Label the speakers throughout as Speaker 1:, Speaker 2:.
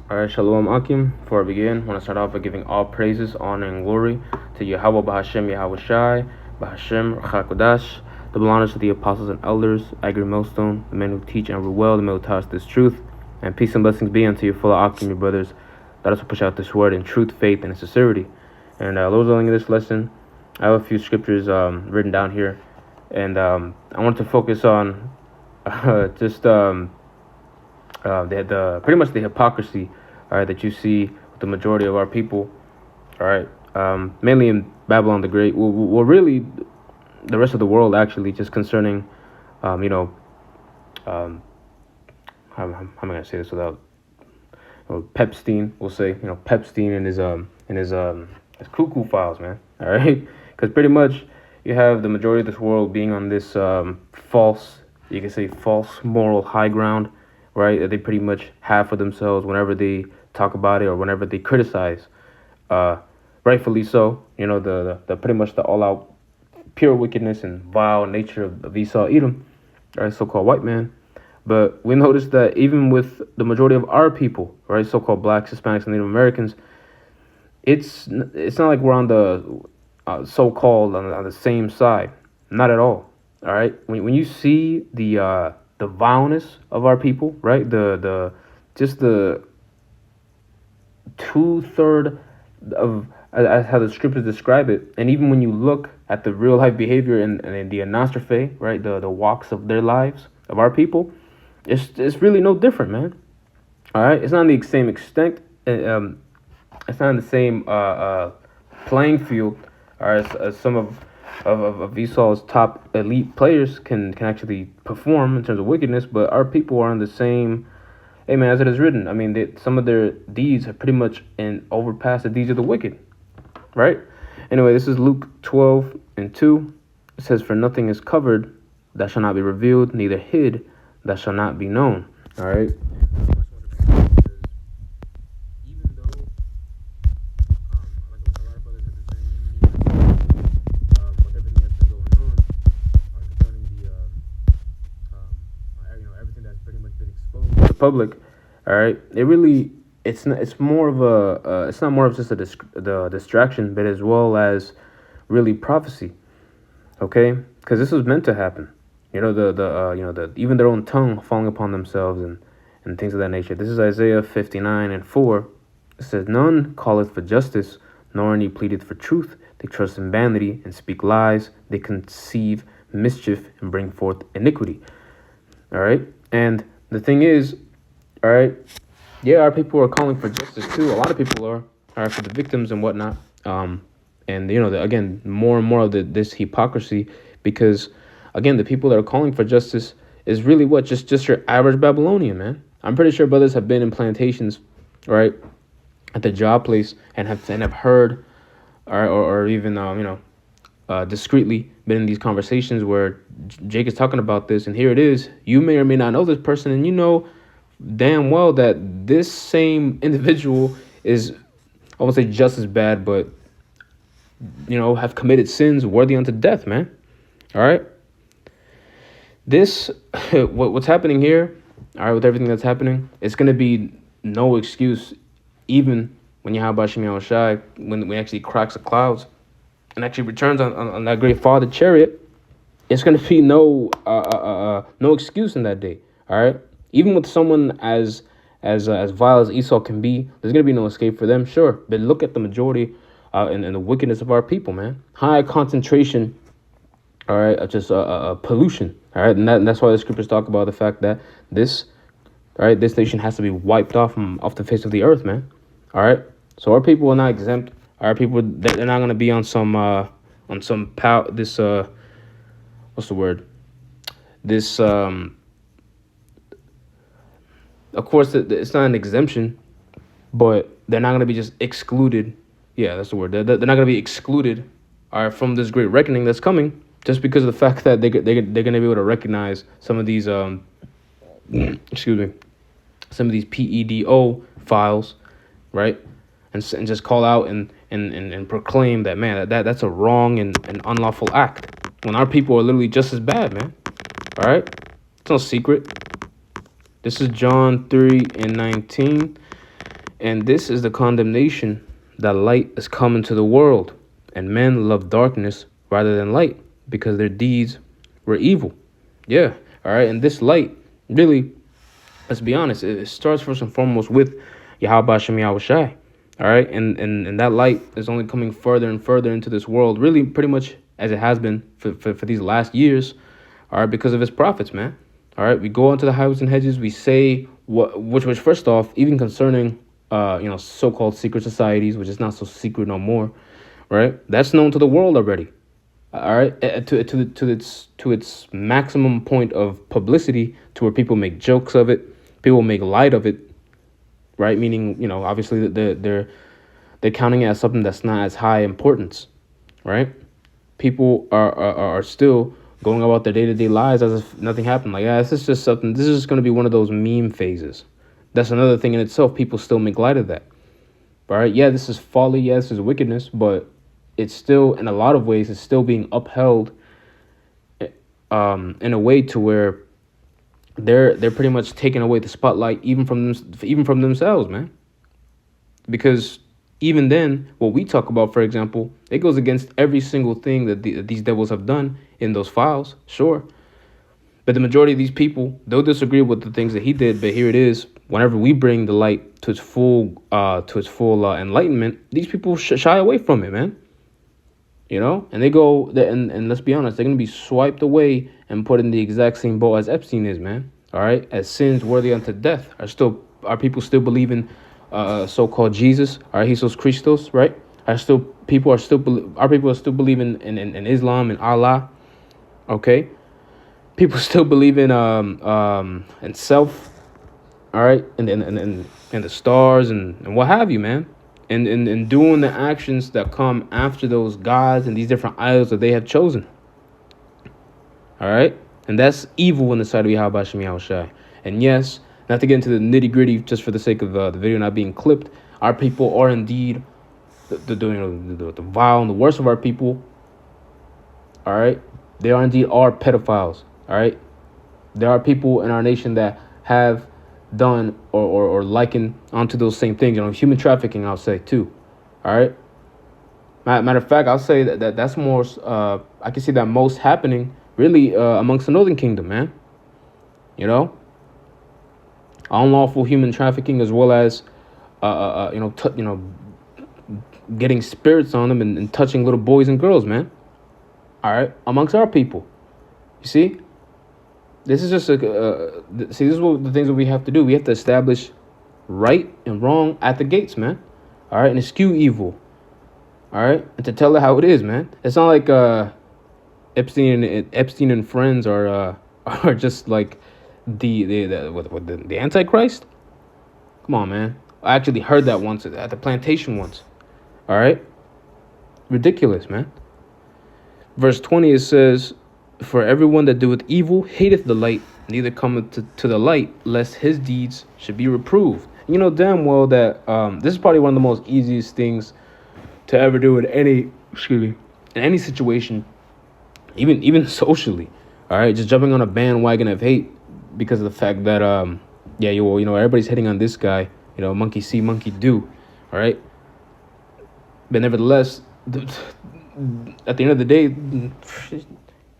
Speaker 1: Alright, Shalom Akim. Before I begin, I want to start off by giving all praises, honor, and glory to Yahweh Bahashem Yahweh Shai, Bahashem Rachakodash, double honors to the apostles and elders, Agri Millstone, the men who teach and rule well, the men who taught us this truth, and peace and blessings be unto your fellow Akim, your brothers, that us push out this word in truth, faith, and sincerity. And Lord's willing, in this lesson, I have a few scriptures written down here, and I want to focus on the pretty much the hypocrisy, all right, that you see with the majority of our people, all right, mainly in Babylon the Great, well, really the rest of the world, actually, just concerning, how am I gonna say this without Pepstein? We'll say, Pepstein and his cuckoo files, man, all right, because pretty much you have the majority of this world being on this false moral high ground, right, that they pretty much have for themselves whenever they talk about it or whenever they criticize, rightfully so, the pretty much the all-out pure wickedness and vile nature of Esau, Edom, right, so-called white man. But we notice that even with the majority of our people, right, so-called blacks, Hispanics, and Native Americans, it's not like we're on the so-called on the same side, not at all. All right, when you see the vileness of our people, right? The 2/3 of as how the scriptures describe it, and even when you look at the real life behavior and the anastrophe, right? The walks of their lives of our people, it's really no different, man. All right, it's not the same extent. It's not in the same playing field, as some of Esau's top elite players can actually perform in terms of wickedness, but our people are on the same. Hey man, as it is written, I mean, some of their deeds have pretty much overpassed the deeds of the wicked, right? Anyway, this is Luke 12:2. It says, "For nothing is covered that shall not be revealed, neither hid that shall not be known." All right. Public, all right, it's not more of just the distraction, but as well as really prophecy, okay, because this was meant to happen, even their own tongue falling upon themselves and things of that nature. This is Isaiah 59:4. It says, "None calleth for justice, nor any pleadeth for truth. They trust in vanity and speak lies. They conceive mischief and bring forth iniquity." All right, and the thing is, all right, yeah, our people are calling for justice too. A lot of people are, all right, for the victims and whatnot. And again, more and more of this hypocrisy, because again, the people that are calling for justice is really what just your average Babylonian, man. I'm pretty sure brothers have been in plantations, right, at the job place and have heard, or even discreetly been in these conversations where Jake is talking about this, and here it is. You may or may not know this person, and you know damn well that this same individual is, I won't say just as bad, but have committed sins worthy unto death, man. All right, this what's happening here, all right, with everything that's happening, it's going to be no excuse, even when Yahweh Shem Yahweh Shai, when actually cracks the clouds and actually returns on that great father chariot. It's going to be no excuse in that day. All right, even with someone as vile as Esau can be, there's going to be no escape for them, sure. But look at the majority and the wickedness of our people, man. High concentration, all right, of just pollution, all right. And that's why the scriptures talk about the fact that this nation has to be wiped off the face of the earth, man. All right. So our people are not exempt. Our people, they're not going to be on some what's the word? This, of course, it's not an exemption, but they're not going to be just excluded. Yeah, that's the word. They're not going to be excluded from this great reckoning that's coming, just because of the fact that they're going to be able to recognize some of these, some of these PEDO files, right? And just call out and proclaim that, man, that's a wrong and unlawful act, when our people are literally just as bad, man. All right? It's no secret. This is John 3:19. And this is the condemnation, that light is come into the world, and men love darkness rather than light, because their deeds were evil. Yeah, all right. And this light, really, let's be honest, it starts first and foremost with Yahweh Shem Yahushai. All right, and that light is only coming further and further into this world, really, pretty much as it has been for these last years. All right, because of his prophets, man. All right, we go onto the highways and hedges. We say which first off, even concerning so-called secret societies, which is not so secret no more. Right, that's known to the world already. All right, to its maximum point of publicity, to where people make jokes of it, people make light of it. Right, meaning obviously they're counting it as something that's not as high importance. Right, people are still going about their day-to-day lives as if nothing happened. Like, this is just something. This is just going to be one of those meme phases. That's another thing in itself. People still make light of that. All right, yeah, this is folly. Yeah, this is wickedness, but it's still, in a lot of ways, it's still being upheld in a way to where they're pretty much taking away the spotlight even from themselves, man. Because even then, what we talk about, for example, it goes against every single thing that these devils have done in those files, sure. But the majority of these people, they'll disagree with the things that he did. But here it is: whenever we bring the light to its full enlightenment, these people shy away from it, man. And they go, and let's be honest, they're gonna be swiped away and put in the exact same boat as Epstein is, man. All right, as sins worthy unto death. Are people still believing so-called Jesus, or Jesus Christos, right? Our people are still believing in Islam and Allah. Okay, people still believe in self, all right, and the stars and what have you, man, and doing the actions that come after those gods and these different idols that they have chosen. All right, and that's evil in the sight of Yahweh Shem Yahushai. And yes, not to get into the nitty gritty, just for the sake of the video not being clipped, our people are indeed the vile and the worst of our people. All right, they are indeed pedophiles. All right, there are people in our nation that have done or likened onto those same things. Human trafficking, I'll say too. All right. Matter of fact, I'll say that's more. I can see that most happening really amongst the Northern Kingdom, man. Unlawful human trafficking, as well as getting spirits on them and touching little boys and girls, man. All right, amongst our people. You see, this is just this is what the things that we have to do. We have to establish right and wrong at the gates, man. All right, and eschew evil. All right, and to tell it how it is, man. It's not like Epstein and friends are just like the Antichrist. Come on, man. I actually heard that once at the plantation once. All right, ridiculous, man. Verse 20, it says, "For everyone that doeth evil hateth the light, neither cometh to the light, lest his deeds should be reproved." You know damn well that this is probably one of the most easiest things to ever do in any situation, even socially. All right, just jumping on a bandwagon of hate because of the fact that everybody's hitting on this guy. Monkey see, monkey do. All right, but nevertheless, at the end of the day,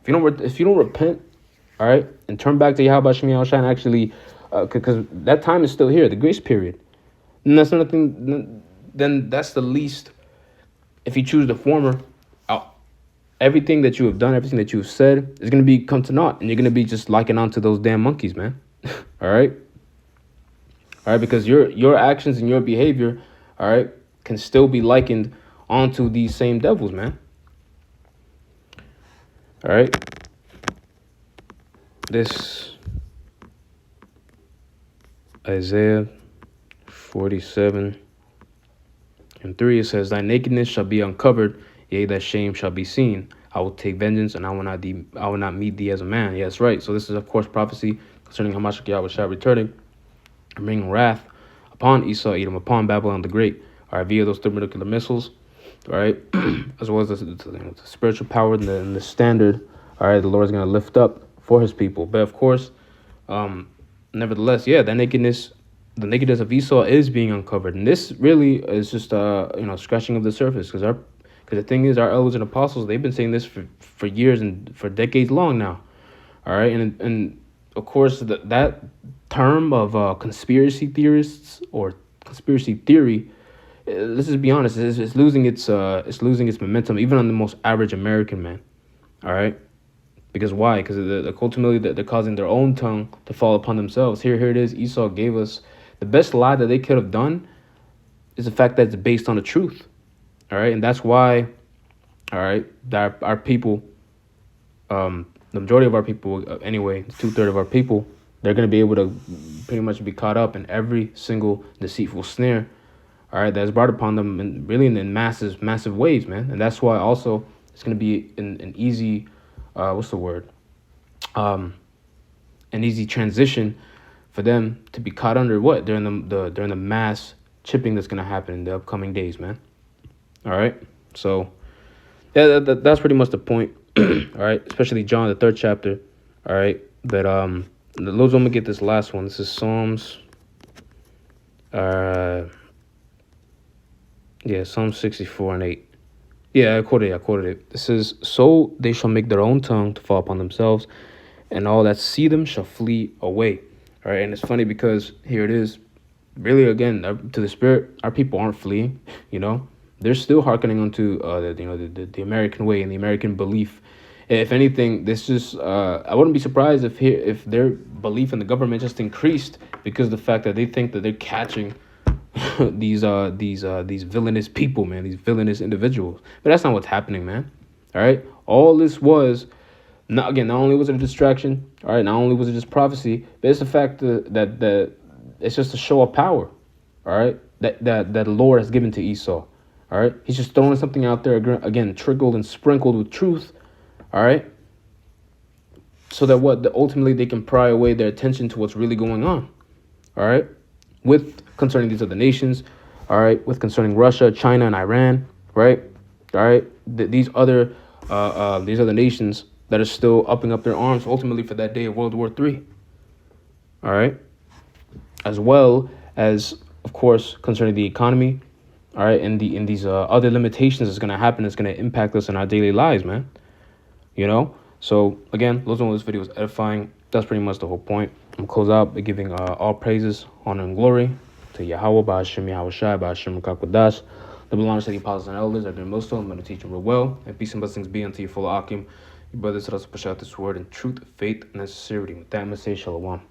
Speaker 1: if you don't repent, all right, and turn back to Yahweh Shem Yahushai and actually, because that time is still here, the grace period, and that's nothing. Then that's the least. If you choose the former, everything that you have done, everything that you have said is going to come to naught, and you're going to be just liking onto those damn monkeys, man. All right, because your actions and your behavior, all right, can still be likened onto these same devils, man. All right. This Isaiah 47:3, it says, "Thy nakedness shall be uncovered, yea, thy shame shall be seen. I will take vengeance, and I will not meet thee as a man." Yeah, that's right. So this is, of course, prophecy concerning Hamashiach Yahweh returning and bringing wrath upon Esau, Edom, upon Babylon the Great, all right, via those thermonuclear missiles, all right, as well as the spiritual power and the standard, all right, the Lord is going to lift up for his people. But of course, nevertheless, yeah, that nakedness, the nakedness of Esau is being uncovered, and this really is just scratching of the surface, because the thing is, our elders and apostles, they've been saying this for years and for decades long now. All right, and of course that term of conspiracy theorists or conspiracy theory, let's just be honest, it's losing its momentum even on the most average American man. All right, because why? Because ultimately they're causing their own tongue to fall upon themselves. Here it is. Esau gave us the best lie that they could have done is the fact that it's based on the truth. All right, and that's why, all right, that our people, the majority of our people, anyway, 2/3 of our people, they're going to be able to pretty much be caught up in every single deceitful snare, all right, that's brought upon them, and really in massive ways, man. And that's why also it's going to be an easy, an easy transition for them to be caught under what during the mass chipping that's going to happen in the upcoming days, man. All right, so yeah, that's pretty much the point. All right, especially John, the 3rd chapter. All right, but the Lord's gonna get this last one. This is Psalms. Psalm 64:8. Yeah, I quoted it. This is, so they shall make their own tongue to fall upon themselves, and all that see them shall flee away. All right, and it's funny because here it is. Really, again, to the spirit, our people aren't fleeing. They're still hearkening onto the American way and the American belief. If anything, this just I wouldn't be surprised if their belief in the government just increased because of the fact that they think that they're catching these villainous people, man, these villainous individuals. But that's not what's happening, man. All right, all this was not only was it a distraction. All right, not only was it just prophecy, but it's the fact that it's just a show of power. All right, that the Lord has given to Esau. All right, he's just throwing something out there again, trickled and sprinkled with truth. All right, so that ultimately they can pry away their attention to what's really going on. All right, with concerning these other nations. All right, with concerning Russia, China, and Iran. Right. All right, these other nations that are still upping up their arms ultimately for that day of World War III. All right, as well as, of course, concerning the economy. All right, and these other limitations that's going to happen, that's going to impact us in our daily lives, man. So again, those of this video is edifying. That's pretty much the whole point. I'm going to close out by giving all praises, honor, and glory to Yahweh, Ba'ashem Yahweh Shai, Ba'ashem Kakwadash. The belongings to the apostles and elders that are doing most of them. I'm going to teach them real well. And peace and blessings be unto you, full of Akim. Your brothers, let us push out this word in truth, faith, and sincerity. With that, I'm going to say shalom.